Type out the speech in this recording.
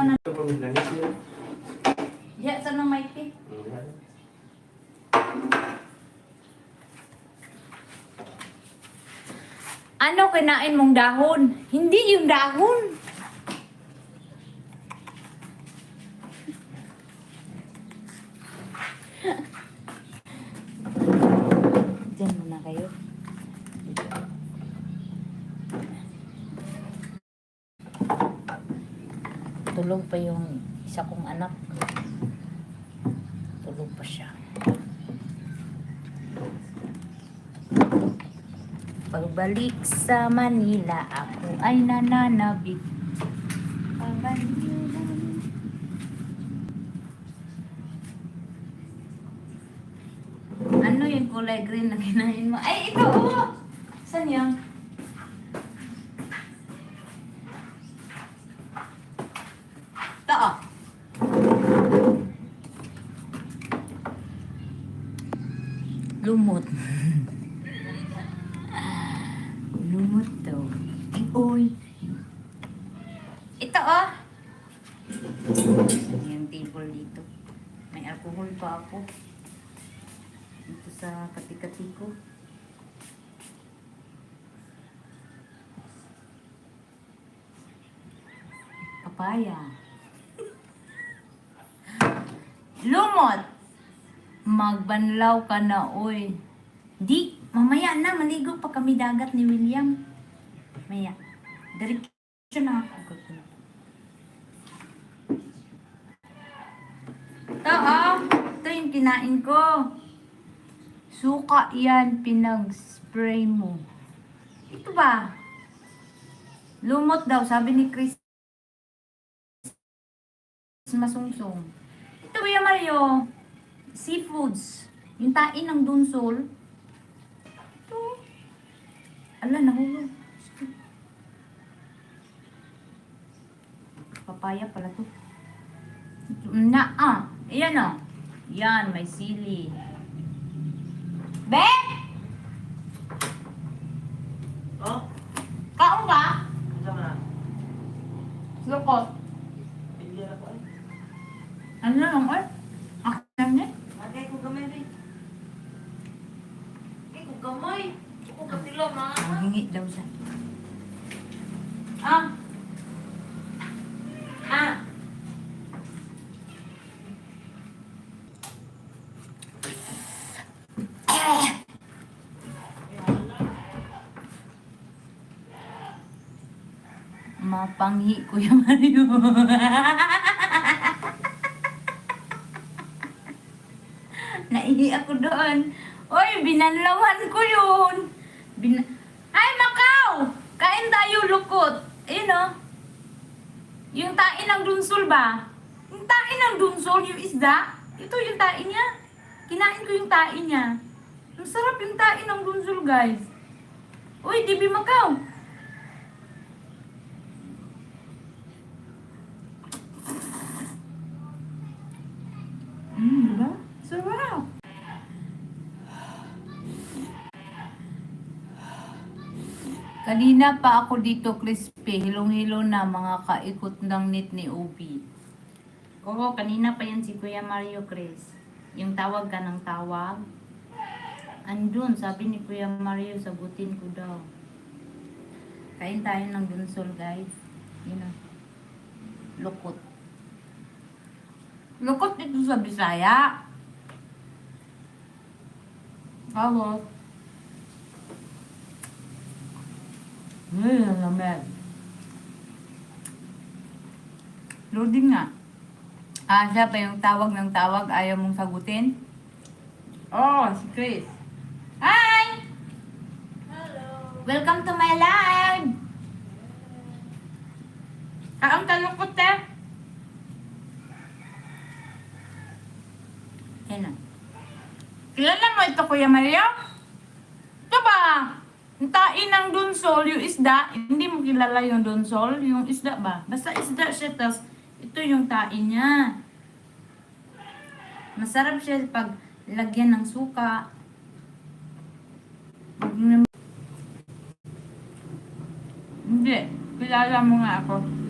na. Ito pa langit niya. Ya, saan ang mic eh? Ano kinain mong dahon? Hindi yung dahon. Diyan muna kayo. Tulog pa yung isa kong anak. Tulog pa siya. Pagbalik sa Manila, ako ay nananabik. Ano yung kulay green na kinain mo? Ay, ito! Oh! Saan yan? Ito, oh. Lumot. Lumot daw. Ay, oy. Ito, oh. Yung table dito. May alcohol pa ako. Dito sa kati-kati ko. Papaya. Lumot. Magbanlaw ka na, oy. Di, mamaya na, maligo pa kami dagat ni William. Maya. Diretso na ako. Ito, oh. Ito yung kinain ko. Suka yan, pinag-spray mo. Ito ba? Lumot daw, sabi ni Chris. Masungsong. Ito ba yung Mario? Seafoods. Yung tain ng dunsol. Ito. Ala, nahulog. Papaya pala to. Ayan o. Yan, may sili. Be! Oh? Kaon ka? Ano na? Lukot. Hindi na po eh. Ano lang, oy? Akin niya. Lagay ko gamay rin. Lagay ko gamay. Ako katilo mga. Hingi daw siya. Ah. Mapanghi ko yung Mario. Naihi ako doon. Oy, binanlawan ko yun. Ay, Macau! Kain tayo, lukot. Ayun o. Yung tain ng dunsol ba? Yung tain ng dunsol, yung isda. Ito yung tain niya. Kinain ko yung tain niya. Ang sarap yung tain ng dunsol, guys. Uy, Dibi Macau. Diba? Sarap. Kanina pa ako dito, crispy. Hilong-hilo na mga kaikot ng net ni Obi. Oo, kanina pa yan si Kuya Mario Chris. Yung tawag ka ng tawag. Andun, sabi ni Kuya Mario, sagutin ko daw. Kain tayo ng dunsol, guys. You know. Lukot. Lukot ito sa Bisaya. Tapos, ngayon naman. Loading nga. Siya pa yung tawag ng tawag, ayaw mong sagutin? Oh, si Chris. Hi! Hello. Welcome to my live! Ang kalukot eh. Yan na. Kilala mo ito, Kuya Mario? Ito ba? Yung tain ng dunsol, yung isda. Hindi mo kilala yung dunsol, yung isda ba? Basta isda siya, tas ito yung tain niya. Masarap siya pag lagyan ng suka. Hindi. Kilala mo nga ako.